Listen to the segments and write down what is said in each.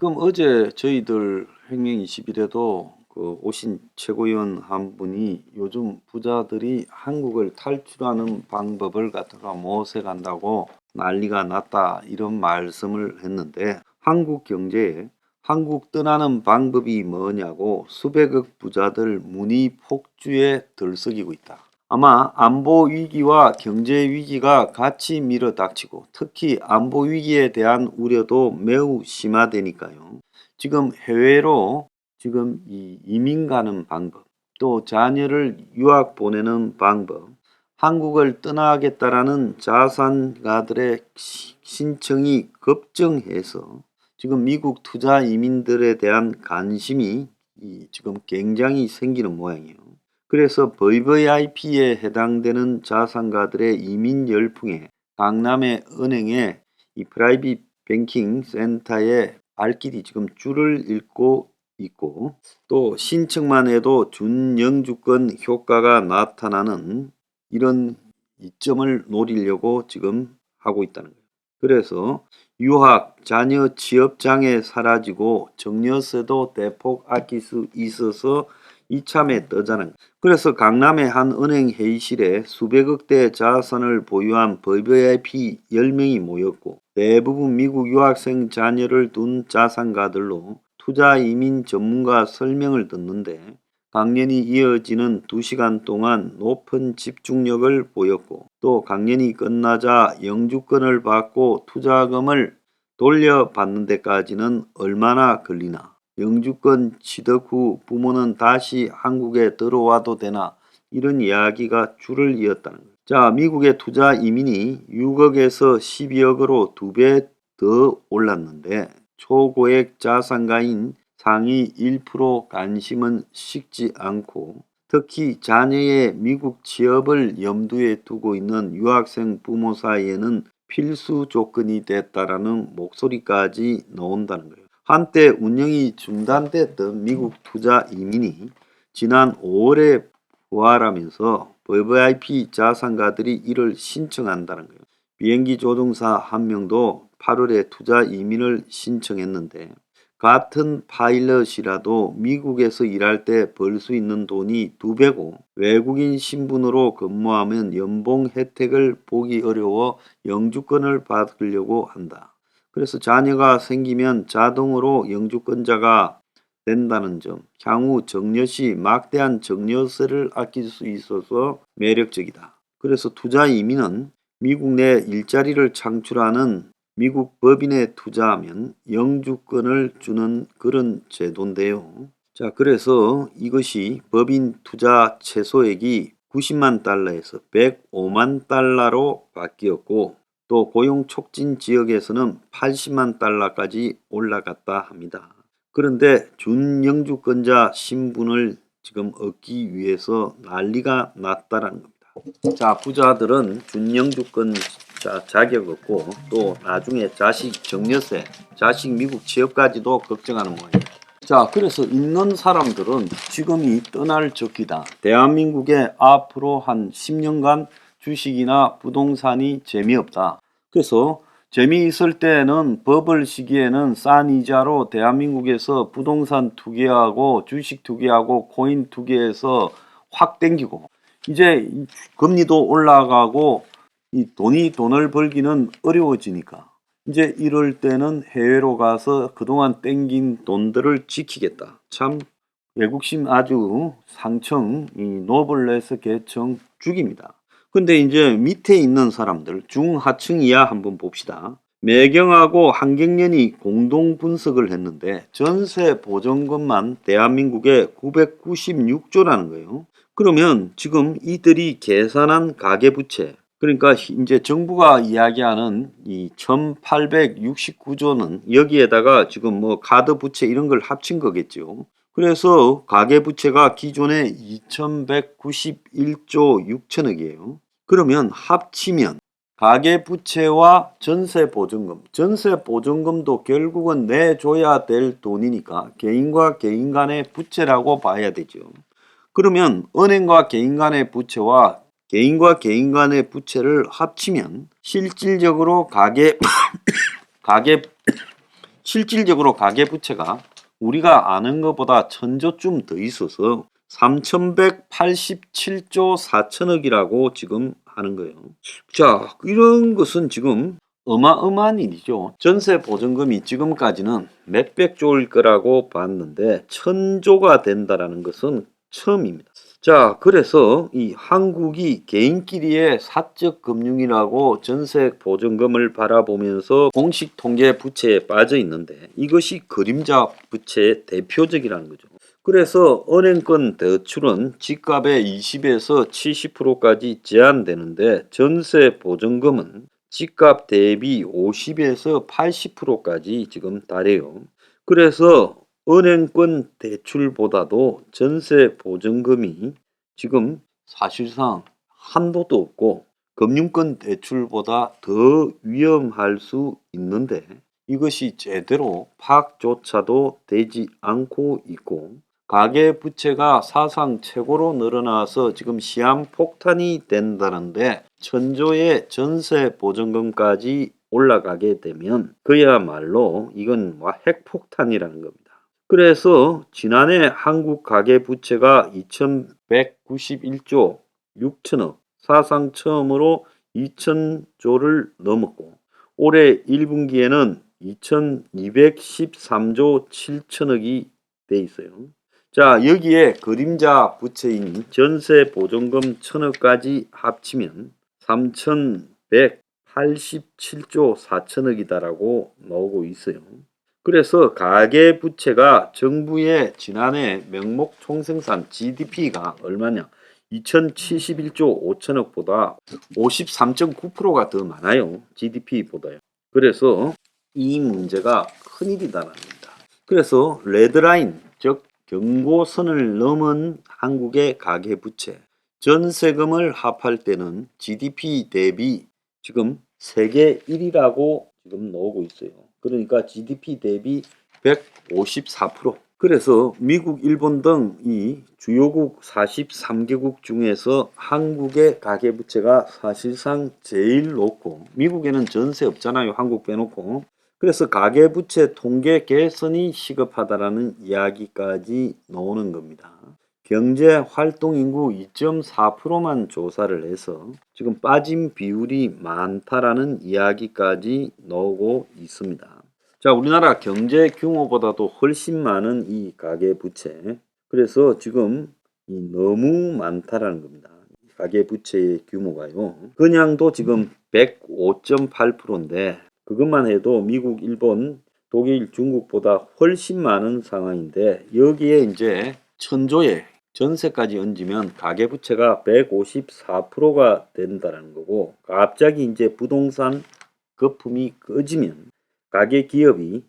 지금 어제 저희들 혁명 20일에도 오신 최고위원 한 분이 요즘 부자들이 한국을 탈출하는 방법을 갖다가 모색한다고 난리가 났다 이런 말씀을 했는데, 한국 경제에 한국 떠나는 방법이 뭐냐고 수백억 부자들 문의 폭주에 들썩이고 있다. 아마 안보 위기와 경제 위기가 같이 밀어닥치고, 특히 안보 위기에 대한 우려도 매우 심화되니까요. 지금 해외로 이민 가는 방법, 또 자녀를 유학 보내는 방법, 한국을 떠나겠다라는 자산가들의 신청이 급증해서 지금 미국 투자 이민들에 대한 관심이 지금 굉장히 생기는 모양이에요. 그래서 VVIP에 해당되는 자산가들의 이민 열풍에 강남의 은행의 이 프라이빗 뱅킹 센터의 발길이 지금 줄을 잇고 있고, 또 신청만 해도 준영주권 효과가 나타나는 이런 이점을 노리려고 지금 하고 있다는 거예요. 그래서 유학, 자녀 취업장애 사라지고 증여세도 대폭 아낄 수 있어서 이참에 떠자는 거예요. 그래서 강남의 한 은행 회의실에 수백억대 자산을 보유한 VVIP 10명이 모였고, 대부분 미국 유학생 자녀를 둔 자산가들로 투자 이민 전문가 설명을 듣는데, 강연이 이어지는 2시간 동안 높은 집중력을 보였고, 또 강연이 끝나자 영주권을 받고 투자금을 돌려받는 데까지는 얼마나 걸리나, 영주권 취득 후 부모는 다시 한국에 들어와도 되나, 이런 이야기가 줄을 이었다는 거예요. 자, 미국의 투자 이민이 6억에서 12억으로 2배 더 올랐는데, 초고액 자산가인 상위 1% 관심은 식지 않고, 특히 자녀의 미국 취업을 염두에 두고 있는 유학생 부모 사이에는 필수 조건이 됐다라는 목소리까지 나온다는 거예요. 한때 운영이 중단됐던 미국 투자 이민이 지난 5월에 부활하면서 VVIP 자산가들이 이를 신청한다는 거예요. 비행기 조종사 한 명도 8월에 투자 이민을 신청했는데, 같은 파일럿이라도 미국에서 일할 때 벌 수 있는 돈이 2배고, 외국인 신분으로 근무하면 연봉 혜택을 보기 어려워 영주권을 받으려고 한다. 그래서 자녀가 생기면 자동으로 영주권자가 된다는 점, 향후 증여 시 막대한 증여세를 아낄 수 있어서 매력적이다. 그래서 투자 이민은 미국 내 일자리를 창출하는 미국 법인에 투자하면 영주권을 주는 그런 제도인데요. 자, 그래서 이것이 법인 투자 최소액이 90만 달러에서 105만 달러로 바뀌었고, 또 고용 촉진 지역에서는 80만 달러까지 올라갔다 합니다. 그런데 준영주권자 신분을 지금 얻기 위해서 난리가 났다라는 겁니다. 자, 부자들은 준영주권자 자격 얻고, 또 나중에 자식 증여세, 자식 미국 취업까지도 걱정하는 모양이에요. 자, 그래서 있는 사람들은 지금이 떠날 적기다. 대한민국에 앞으로 한 10년간 주식이나 부동산이 재미없다. 그래서 재미있을 때는 버블 시기에는 싼 이자로 대한민국에서 부동산 투기하고 주식 투기하고 코인 투기해서 확 땡기고, 이제 금리도 올라가고 이 돈을 벌기는 어려워지니까 이제 이럴 때는 해외로 가서 그동안 땡긴 돈들을 지키겠다. 참 외국심 아주 상청 노블레스 계층 죽입니다. 근데 이제 밑에 있는 사람들 중하층 이하 한번 봅시다. 매경하고 한경련이 공동 분석을 했는데 전세 보증금만 대한민국에 996조라는 거예요. 그러면 지금 이들이 계산한 가계부채, 그러니까 이제 정부가 이야기하는 이 1869조는 여기에다가 지금 뭐 카드 부채 이런 걸 합친 거겠죠. 그래서 가계부채가 기존에 2191조 6천억이에요. 그러면 합치면 가계부채와 전세보증금도 결국은 내줘야 될 돈이니까 개인과 개인 간의 부채라고 봐야 되죠. 그러면 은행과 개인 간의 부채와 개인과 개인 간의 부채를 합치면 실질적으로 가계 실질적으로 가계부채가 우리가 아는 것보다 1000조쯤 더 있어서 3187조 4천억이라고 지금 하는 거예요. 자, 이런 것은 지금 어마어마한 일이죠. 전세 보증금이 지금까지는 몇백 조일 거라고 봤는데 1000조가 된다라는 것은 처음입니다. 자, 그래서 이 한국이 개인끼리의 사적 금융이라고 전세 보증금을 바라보면서 공식 통계 부채에 빠져 있는데 이것이 그림자 부채의 대표적이라는 거죠. 그래서 은행권 대출은 집값의 20에서 70%까지 제한되는데 전세 보증금은 집값 대비 50에서 80%까지 지금 달해요. 그래서 은행권 대출보다도 전세 보증금이 지금 사실상 한도도 없고 금융권 대출보다 더 위험할 수 있는데 이것이 제대로 파악조차도 되지 않고 있고 가계부채가 사상 최고로 늘어나서 지금 시한폭탄이 된다는데 1000조의 전세 보증금까지 올라가게 되면 그야말로 이건 핵폭탄이라는 겁니다. 그래서 지난해 한국 가계부채가 2191조 6천억, 사상 처음으로 2000조를 넘었고 올해 1분기에는 2213조 7천억이 돼 있어요. 자, 여기에 그림자 부채인 전세 보증금 1000억까지 합치면 3187조 4천억이다라고 나오고 있어요. 그래서 가계 부채가 정부의 지난해 명목 총생산 GDP가 얼마냐? 2071조 5천억보다 53.9%가 더 많아요. GDP보다요. 그래서 이 문제가 큰일이다라는 겁니다. 그래서 레드라인, 즉 경고선을 넘은 한국의 가계부채, 전세금을 합할 때는 GDP 대비 지금 세계 1위라고 지금 나오고 있어요. 그러니까 GDP 대비 154%. 그래서 미국, 일본 등 이 주요국 43개국 중에서 한국의 가계부채가 사실상 제일 높고 미국에는 전세 없잖아요. 한국 빼놓고. 그래서 가계부채 통계 개선이 시급하다라는 이야기까지 나오는 겁니다. 경제활동인구 2.4%만 조사를 해서 지금 빠진 비율이 많다라는 이야기까지 나오고 있습니다. 자, 우리나라 경제 규모보다도 훨씬 많은 이 가계부채. 그래서 지금 너무 많다라는 겁니다. 가계부채의 규모가요. 그냥도 지금 105.8%인데 그것만 해도 미국, 일본, 독일, 중국보다 훨씬 많은 상황인데 여기에 이제 1000조에 전세까지 얹으면 가계부채가 154%가 된다는 거고 갑자기 이제 부동산 거품이 꺼지면 가계기업이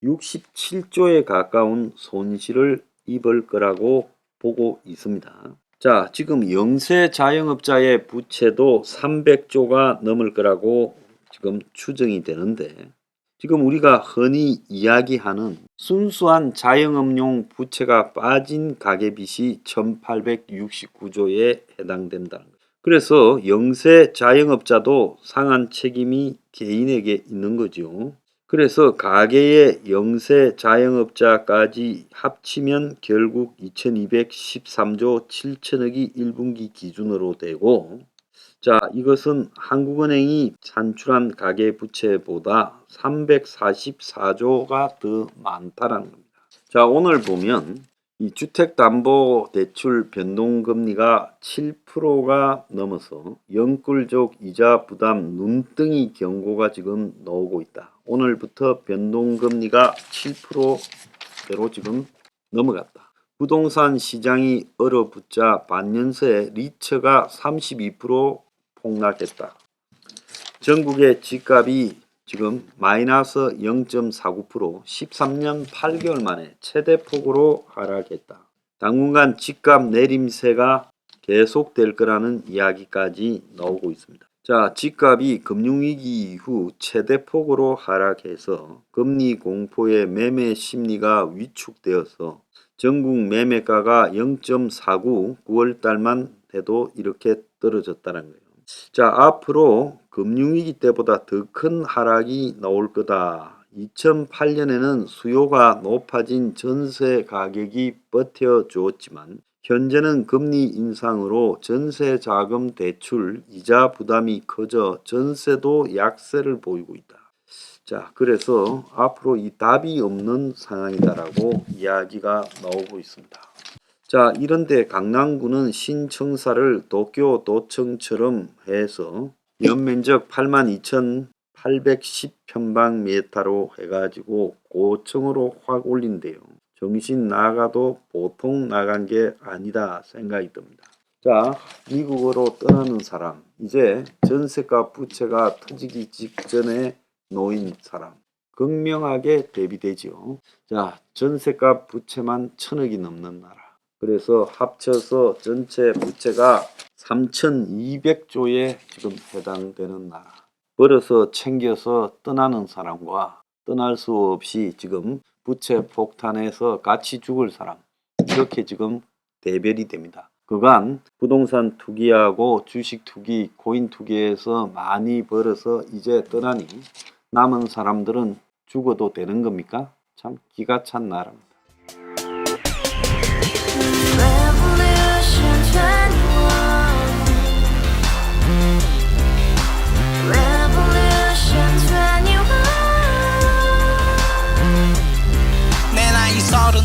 67조에 가까운 손실을 입을 거라고 보고 있습니다. 자, 지금 영세 자영업자의 부채도 300조가 넘을 거라고 지금 추정이 되는데 지금 우리가 흔히 이야기하는 순수한 자영업용 부채가 빠진 가계빚이 1869조에 해당된다는 거죠. 그래서 영세 자영업자도 상한 책임이 개인에게 있는 거죠. 그래서 가계의 영세 자영업자까지 합치면 결국 2213조 7천억이 1분기 기준으로 되고 자, 이것은 한국은행이 산출한 가계부채보다 344조가 더 많다라는 겁니다. 자, 오늘 보면 이 주택담보대출 변동금리가 7%가 넘어서 영끌족 이자 부담 눈등이 경고가 지금 나오고 있다. 오늘부터 변동금리가 7%대로 지금 넘어갔다. 부동산 시장이 얼어붙자 반년새 리처가 32% 폭락했다. 전국의 집값이 지금 마이너스 0.49% 13년 8개월 만에 최대폭으로 하락했다. 당분간 집값 내림세가 계속될 거라는 이야기까지 나오고 있습니다. 자, 집값이 금융위기 이후 최대폭으로 하락해서 금리 공포의 매매 심리가 위축되어서 전국 매매가가 0.49 9월달만 해도 이렇게 떨어졌다는 거예요. 자, 앞으로 금융위기 때보다 더 큰 하락이 나올 거다. 2008년에는 수요가 높아진 전세 가격이 버텨주었지만 현재는 금리 인상으로 전세 자금 대출 이자 부담이 커져 전세도 약세를 보이고 있다. 자, 그래서 앞으로 이 답이 없는 상황이다라고 이야기가 나오고 있습니다. 자, 이런데 강남구는 신청사를 도쿄 도청처럼 해서 연면적 82,810평방미터로 해가지고 고층으로 확 올린대요. 정신 나가도 보통 나간 게 아니다 생각이 듭니다. 자, 미국으로 떠나는 사람, 이제 전세가 부채가 터지기 직전에 놓인 사람, 극명하게 대비되죠. 자, 전세가 부채만 1,000억이 넘는 나라. 그래서 합쳐서 전체 부채가 3,200조에 지금 해당되는 나라. 벌어서 챙겨서 떠나는 사람과 떠날 수 없이 지금 부채 폭탄에서 같이 죽을 사람, 이렇게 지금 대별이 됩니다. 그간 부동산 투기하고 주식 투기, 코인 투기에서 많이 벌어서 이제 떠나니 남은 사람들은 죽어도 되는 겁니까? 참 기가 찬 나라입니다.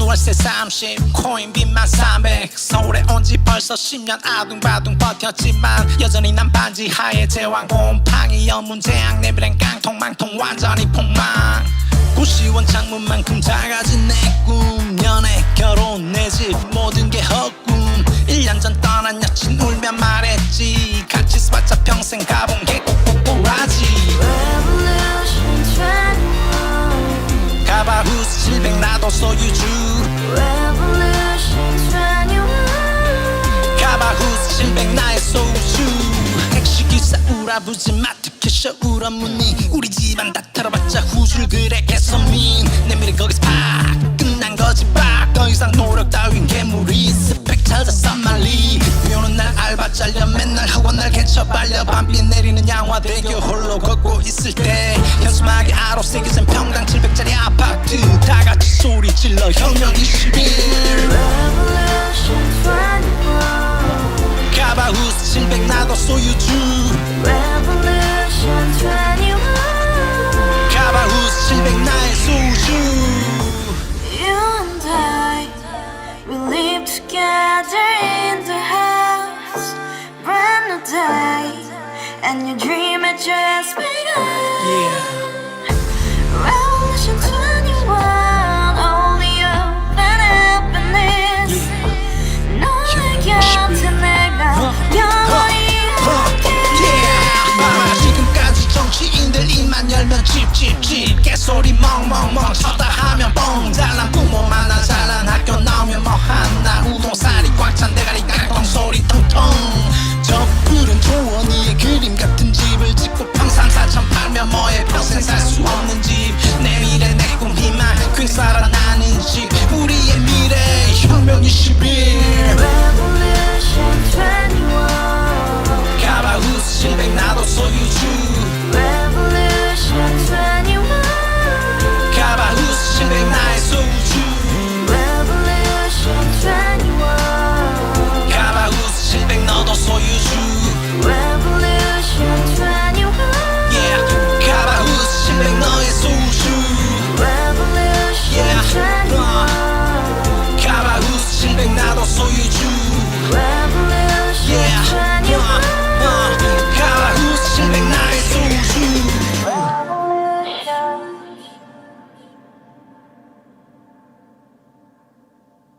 월세 30 코인 빚만 300 서울에 온 지 벌써 10년 아둥바둥 버텼지만 여전히 난 반지 하에 제왕 곰팡이 연문제약 내비랭 깡통 망통 완전히 폭망 고시원 창문만큼 작아진 내 꿈 연애 결혼 내 집 모든 게 헛꿈 1년 전 떠난 여친 울며 말했지 같이 살자 평생 가본 게 꼭꼭꼭하지 가바후스 700 나도 소유주 가바후스 700 나의 소주 택시기사 우라부지 마트 캐셔 울어무니 우리 집안 다 털어봤자 후줄 그래 개선민 내미래 거기서 팍 끝난 거지 팍 더 이상 노력 따윈 괴물이 스펙 찾아서 말리 비오는 날 알바 잘려 맨날 학원 날 개쳐 발려 밤비 내리는 양화대교 홀로 걷고 있을 때 현수막에 아로 새겨진 평당 700짜리 아파트 다같이 소리 질러 혁명 21 가바후스 700 나도 소유주 가바후스 700 나의 소주 You and I, we live together in the house, brand new day, and your dream had just begun. Revolution 21, only you and happiness. 너의 곁에 내가 영원히 함께. 지금까지 정치인들 입만 열면 찝찝찝 개소리 멍멍멍 쳤다 하면 뻥 잘난